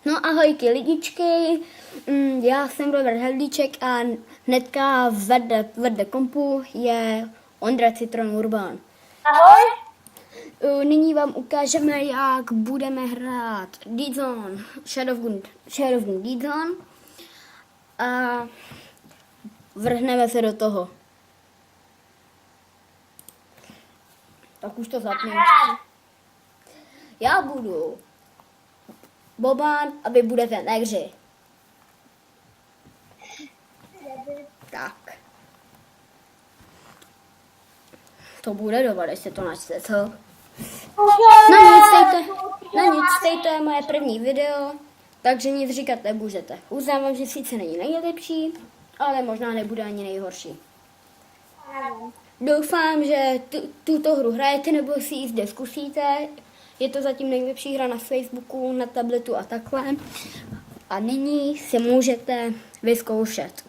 No ahojky lidičky, já jsem Robert Hrdlíček a hnedka vedle kompu je Ondra Citron Urban. Ahoj. Nyní vám ukážeme, jak budeme hrát Dead Zone, Shadowgun Dead Zone a vrhneme se do toho. Tak už to zapněme. Já budu Boban a vy budete negři. Tak. To bude doba, když se to načte, co? Na nic, to je moje první video, takže nic říkat nemůžete. Uznávám, že sice není nejlepší, ale možná nebude ani nejhorší. Doufám, že tuto hru hrajete nebo si ji zde zkusíte. Je to zatím nejlepší hra na Facebooku, na tabletu a takhle. A nyní si můžete vyzkoušet.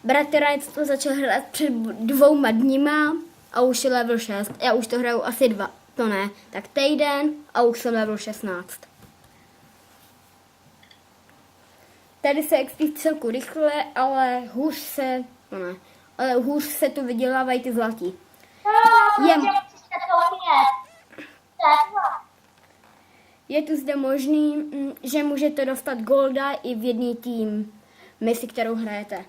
Bratranec to začal hrát před 2 dníma a už je level 6. Já už to hraju asi 2, to ne, tak týden a už jsem level 16. Tady se expí celku rychle, ale hůř se tu vydělávají ty zlatí. Je tu zde možný, že můžete dostat golda i v jedný tým misi, kterou hrajete.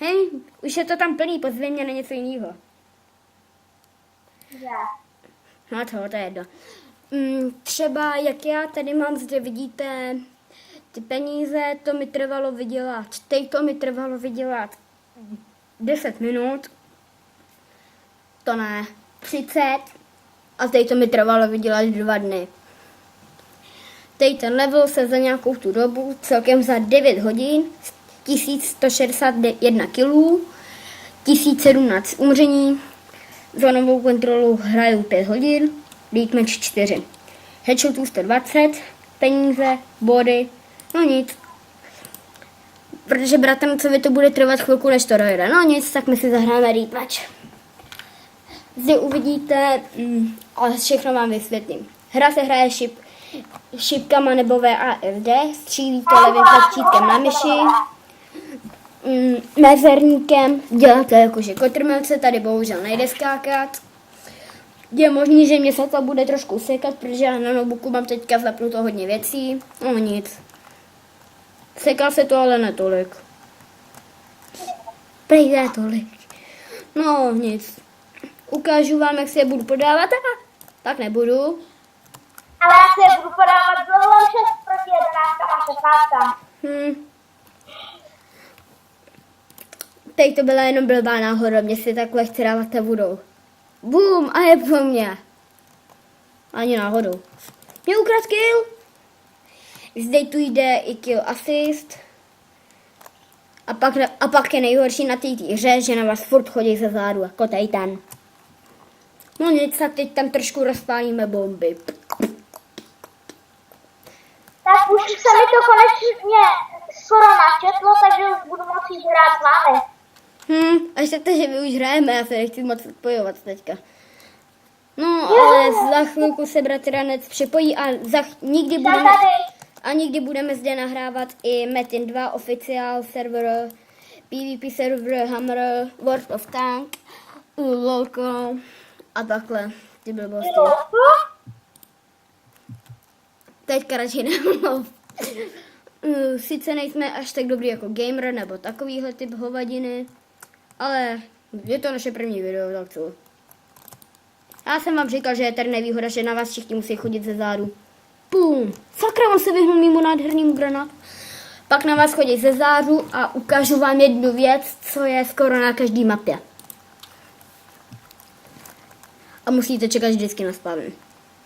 Hej, už je to tam plný, pozvěň mě na něco jiného. No to je jedno. Třeba jak já tady mám, zde vidíte ty peníze, to mi trvalo vydělat. Teď to mi trvalo vydělat 10 minut. To ne, 30. A teď to mi trvalo vydělat 2 dny. Teď ten level se za nějakou tu dobu celkem za 9 hodin 1161 kg, 1017 umření, za novou kontrolu hraju 5 hodin, deathmatch 4. Headshotů 120, peníze, body, no nic. Protože bratrancovi to bude trvat chvilku, než to dojde. No nic, tak my si zahráme deathmatch. Zde uvidíte, ale všechno vám vysvětlím. Hra se hraje šipkama nebo VASD, střílíte levým tlačítkem na myši, mezerníkem, děláte jakože kotrmelce, tady bohužel nejde skákat. Je možný, že mě se to bude trošku sekat, protože já na notebooku mám teďka zapnuto hodně věcí. No nic. Seká se to, ale netolik. Prejde tolik. No nic. Ukážu vám, jak si je budu podávat, tak nebudu. Ale já si je budu podávat level 6 proti 11 a 16. Teď to byla jenom blbá náhoda, mě si tak lehce dávat budou. Bum, a je po mně. Ani náhodou. Mě ukradl kill. Zde tu jde i kill assist. A pak je nejhorší na té hře, že na vás furt chodí ze zádu, jako ten. No nic, tak teď tam trošku rozpálíme bomby. Tak už se mi to konečně skoro načetlo, takže už budu moci hrát s vámi. Až tak to, že my už hrajeme, já se nechci moc odpojovat teďka. No, ale za chvilku se bratranec připojí a nikdy budeme zde nahrávat i Metin 2 oficiál server, PvP server, Hammer, World of Tank, LOLko a takhle, ty blbosti. Teďka radši nemluv. Sice nejsme až tak dobrý jako gamer nebo takovýhle typ hovadiny, ale je to naše první video, tak co? Já jsem vám říkal, že je tady nevýhoda, že na vás všichni musí chodit ze zádu. Pum! Sakra, on se vyhnul mimo nádhernému granátu. Pak na vás chodí ze zádu a ukážu vám jednu věc, co je skoro na každý mapě. A musíte čekat vždycky na spawn.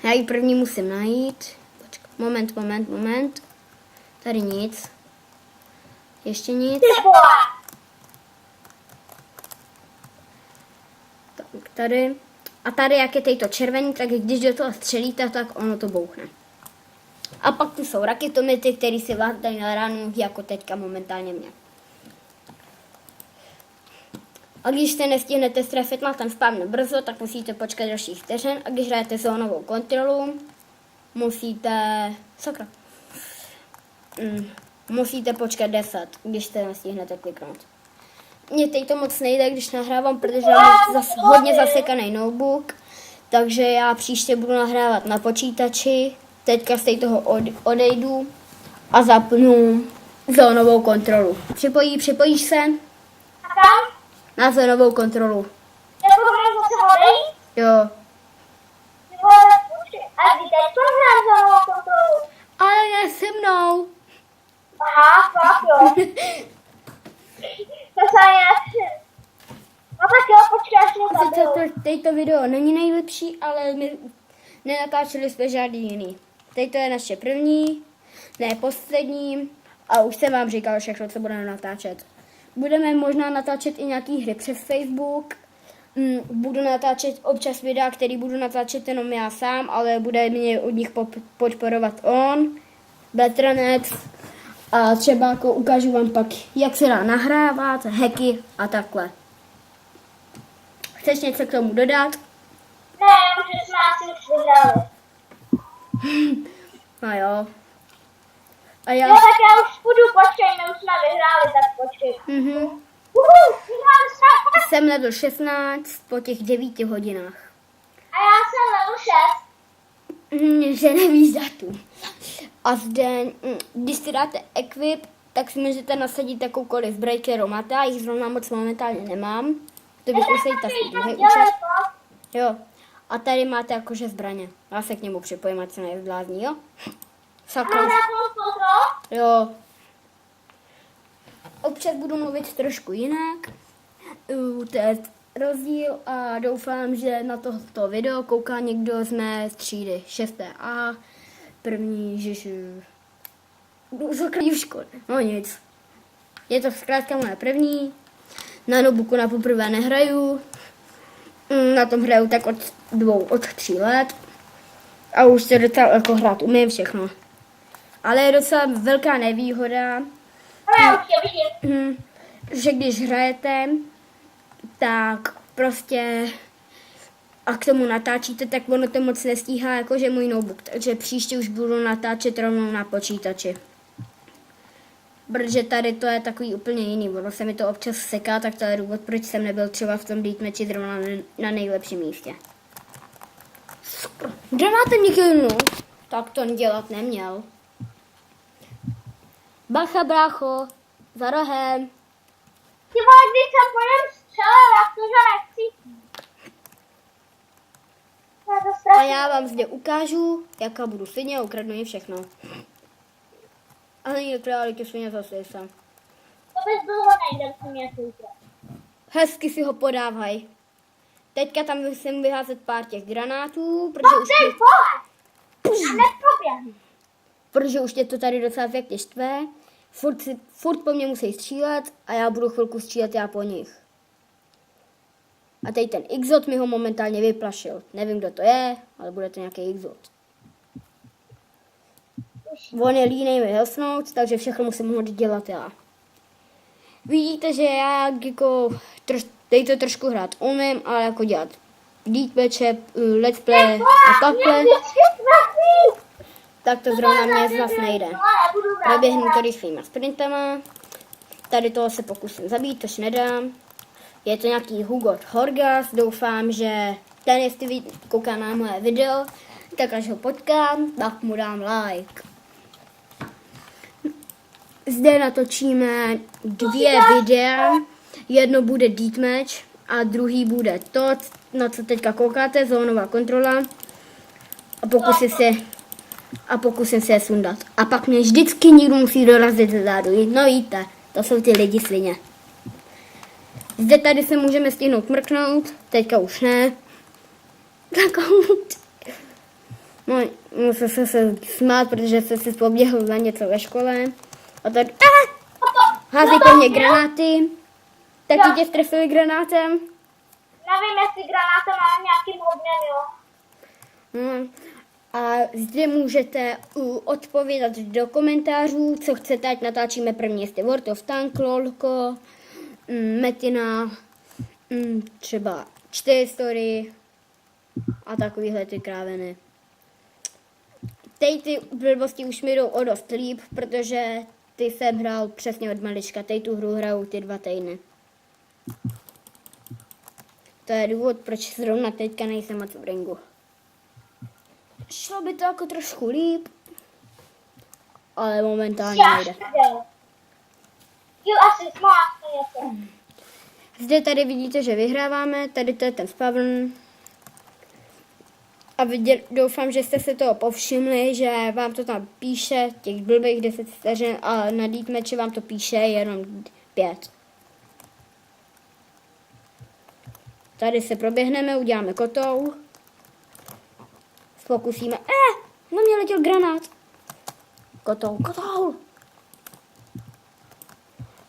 Já ji první musím najít. Počkej, moment. Tady nic. Ještě nic. Tak tady. A tady, jak je tejto červený, tak když do toho střelíte, tak ono to bouchne. A pak tu jsou raketomety, které si vás dají na ránu, jako teďka momentálně mě. A když se nestihnete strefit na ten spawn brzo, tak musíte počkat dalších vteřin. A když hrajete zónovou kontrolu, musíte... Sakra. musíte počkat 10, když se nestihnete kliknout. Mně teď to moc nejde, když nahrávám, protože mám hodně zasekaný notebook, takže já příště budu nahrávat na počítači. Teďka z toho odejdu a zapnu zónovou kontrolu. Připojíš se A tam? na zónovou kontrolu. Jako budeme zase odejít? Jo. Ty vole, počkej. A kdy teď hrát za novou kontrolu? Ale ne se mnou. Aha, fakt jo. To se ani nechci. No tak jo, počkej, až mě zabiju. Teď to video není nejlepší, ale my nenatáčeli jsme žádný jiný. Teď to je naše první, ne poslední a už jsem vám říkal všechno, co budeme natáčet. Budeme možná natáčet i nějaký hry přes Facebook. Budu natáčet občas videa, který budu natáčet jenom já sám, ale bude mě od nich podporovat on, Betranec. A třeba jako ukážu vám pak, jak se dá nahrávat, hacky a takhle. Chceš něco k tomu dodat? Ne, protože jsme asi už vyhráli. A jo. A Jo, já... tak já už půjdu, počkej, my už jsme vyhráli, tak počkej. Vyhráli jsme. Jsem level 16 po těch 9 hodinách. A já jsem level 6. Že nevíš datum. A zde, když si dáte equip, tak si můžete nasadit jakoukoliv zbroj, kterou máte. Já jich zrovna moc momentálně nemám. To bych musel taky druhý účast. Jo. A tady máte jakože zbraně. Já se k němu připojím, ať se nezblázní, jo? Sakra. Jo. Občas budu mluvit trošku jinak. To je rozdíl a doufám, že na tohoto video kouká někdo z mé třídy 6A. První, žežu. Zaklí v škole. No nic. Je to zkrátka moje první. Na notebooku na poprvé nehraju. Na tom hraju tak od 3 let. A už se docela jako hrát umím všechno. Ale je docela velká nevýhoda, že když hrajete, tak prostě a k tomu natáčíte, tak ono to moc nestíhá jakože můj notebook. Takže příště už budu natáčet rovnou na počítači. Protože tady to je takový úplně jiný. Ono se mi to občas seká, tak to je důvod, proč jsem nebyl třeba v tom deathmatchi zrovna na nejlepším místě. Granátem mě killnu. Tak to dělat neměl. Bacha, brácho, za rohem. Ty vole, když jsem po něm střelil, jak to, že nechci. A já vám zde ukážu, jaká budu svině a ukradnu jim všechno. A není králik, svině zase jsem. To bys dlouho nejde, co mě soutra. Hezky si ho podávaj. Teďka tam musím vyházet pár těch granátů, protože už, Ty vole! A neproběhnu. protože už tě to tady docela pěkně štve. Furt po mně musí střílet a já budu chvilku střílet já po nich. A teď ten Exot mi ho momentálně vyplašil. Nevím, kdo to je, ale bude to nějaký Exot. On je línej mi helsnout, takže všechno musím hodit dělat já. Vidíte, že já jako teď to trošku hrát umím, ale jako dělat deathmatche, let's play a takhle, tak to zrovna mě zase nejde. Proběhnu to rychlýma sprintama. Tady toho se pokusím zabít, tož nedám. Je to nějaký Hugo Horgas, doufám, že ten, jestli kouká na moje video, tak až ho potkám, tak mu dám like. Zde natočíme 2 videa, jedno bude deathmatch a druhý bude to, na co teďka koukáte, zónová kontrola a pokusím se je sundat. A pak mě vždycky někdo musí dorazit zezadu. No víte, to jsou ty lidi svině. Zde tady se můžeme stihnout mrknout, teďka už ne. No, musím se smát, protože jsem si poběhl na něco ve škole. A tady hází po mně granáty. Taky tě strefili granátem? Nevím, jestli granátem mám nějakým hodnem, jo. A zde můžete odpovědět do komentářů, co chcete, ať natáčíme první, jestli World of Tank, LOLko, Metina, třeba 4 story a takovýhle ty kráveny. Teď ty blbosti už mi jdou o dost líp, protože ty jsem hrál přesně od malička. Teď tu hru hraju ty 2 týdny. To je důvod, proč zrovna teďka nejsem moc v ringu. Šlo by to jako trošku líp, ale momentálně nejde. Kill asi má něco. Zde tady vidíte, že vyhráváme, tady to je ten spawn. A doufám, že jste se toho povšimli, že vám to tam píše, těch blbých 10 vteřin, a na deathmatchi vám to píše jenom 5. Tady se proběhneme, uděláme kotou. Pokusíme. Na mě letěl granát. Kotou.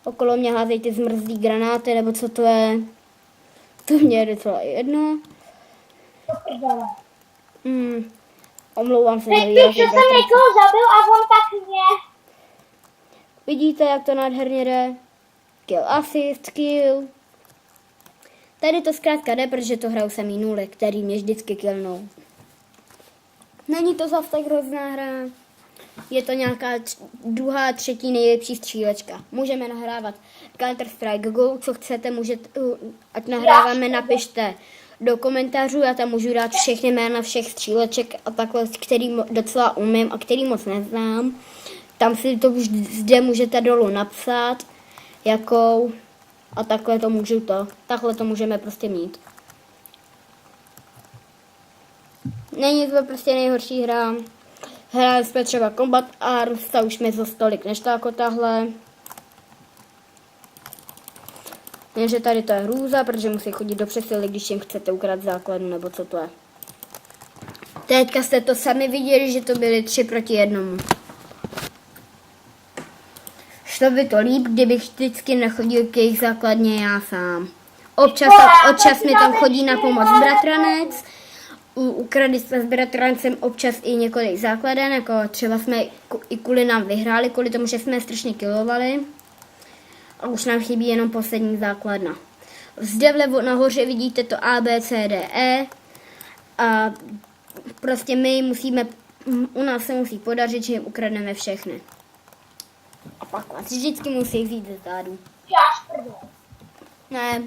Okolo mě házejí ty zmrzlý granáty, nebo co to je. To mě je docela jedno. Omlouvám se. Teď že jsem někoho zabil a on tak mě. Vidíte, jak to nádherně jde. Kill assist, kill. Tady to zkrátka jde, protože to hraju samý nuly, který mě vždycky killnou. Není to zase tak hrozná hra. Je to nějaká druhá, třetí nejlepší střílečka. Můžeme nahrávat Counter-Strike Go, co chcete, můžete, ať nahráváme, napište do komentářů, já tam můžu dát všechny jména všech stříleček a takhle, který docela umím a který moc neznám. Tam si to už zde můžete dolů napsat, jakou, a takhle to můžeme prostě mít. Není to prostě nejhorší hra. Hráli jsme třeba Combat Arms, ta už mi za stolik nešla jako tahle. Jenže tady to je hrůza, protože musí chodit do přesily, když jim chcete ukrat základnu, nebo co to je. Teďka jste to sami viděli, že to byly 3 proti 1. Šlo by to líp, kdybych vždycky nechodil k jejich základně já sám. Občas mi tam chodí na pomoc bratranec. Ukradli jsme s bratrancem občas i několik základen, jako třeba jsme i kvůli nám vyhráli, kvůli tomu, že jsme strašně killovali. A už nám chybí jenom poslední základna. Zde vlevo nahoře vidíte to A, B, C, D, E. A prostě u nás se musí podařit, že jim ukradneme všechny. A pak vás vždycky musí vzít ze zádu. Ne.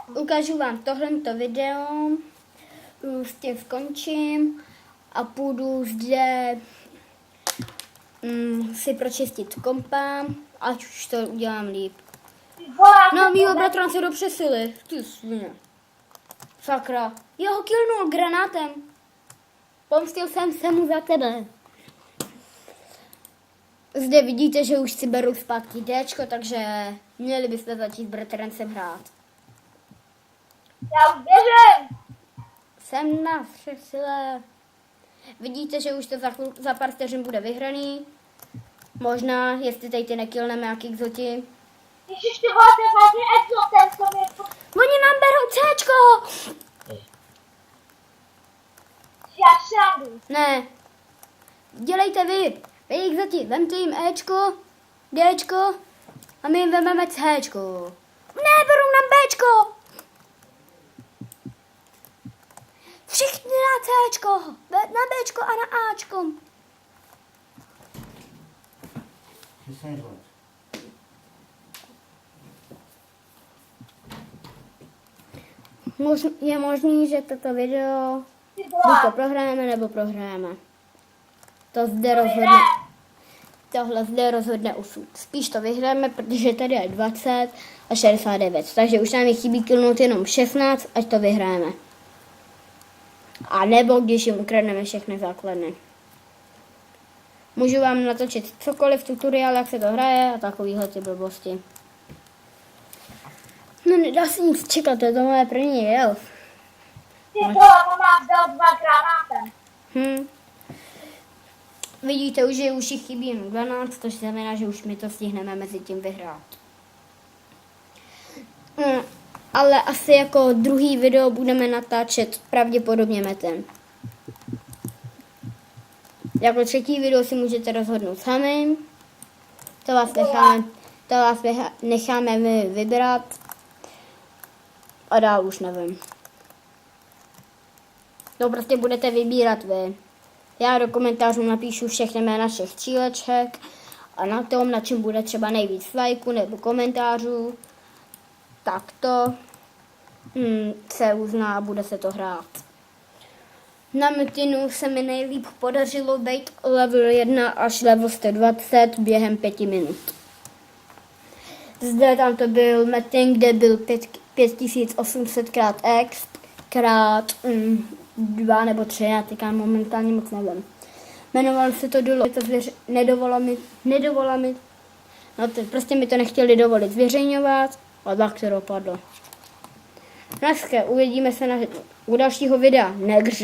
Ukážu vám tohleto video, s tím skončím a půjdu zde si pročistit kompa, ať už to udělám líp. No, mýho bratrance do přesily, ty svině. Sakra, já ho killnul granátem. Pomstil jsem se mu za tebe. Zde vidíte, že už si beru zpátky Dčko, takže měli byste začít s bratrancem hrát. Já už běžím. Jsem na přesile. Vidíte, že už to za pár vteřin bude vyhraný. Možná, jestli tady ty nekillneme nějaký exoti. Ježiš, ty vole, ty vážně exotem, co mě to... Oni nám berou Cčko! Já šádu. Ne. Dělejte vy. Vy exoti, vemte jim Ečko, Dčko a my jim vememe Cčko. Ne, berou nám Bčko! Všichni na Cčko, na Bčko a na Ačko. Je možný, že toto video buď to prohrajeme, nebo prohrajeme. Tohle zde rozhodne osud. Spíš to vyhrajeme, protože tady je 20 a 69. Takže už nám je chybí killnout jenom 16, ať to vyhrajeme. A nebo když jim ukradneme všechny základny. Můžu vám natočit cokoliv, tutoriál, jak se to hraje a takovýhle ty blbosti. No nedá se nic čekat, to je to moje první video. Ty vole, on nám dal 2 granátem. Vidíte už, že už jich chybí jen 12, což znamená, že už my to stihneme mezi tím vyhrát. Ale asi jako druhý video budeme natáčet pravděpodobně meten. Jako třetí video si můžete rozhodnout sami. To vás necháme my vybrat. A dál už nevím. To prostě budete vybírat vy. Já do komentářů napíšu všechny jména všech stříleček a na tom, na čem bude třeba nejvíc lajků nebo komentářů, tak to se uzná a bude se to hrát. Na Mytinu se mi nejlíp podařilo být level 1 až level 120 během 5 minut. Zde tam to byl Metin, kde byl 5800 krát X krát 2 nebo 3, já teďka momentálně moc nevím. Jmenovalo se to dolo, to nedovolila mi, no to, prostě mi to nechtěli dovolit zveřejňovat a tak to dopadlo. Dneska uvidíme se u dalšího videa, negře.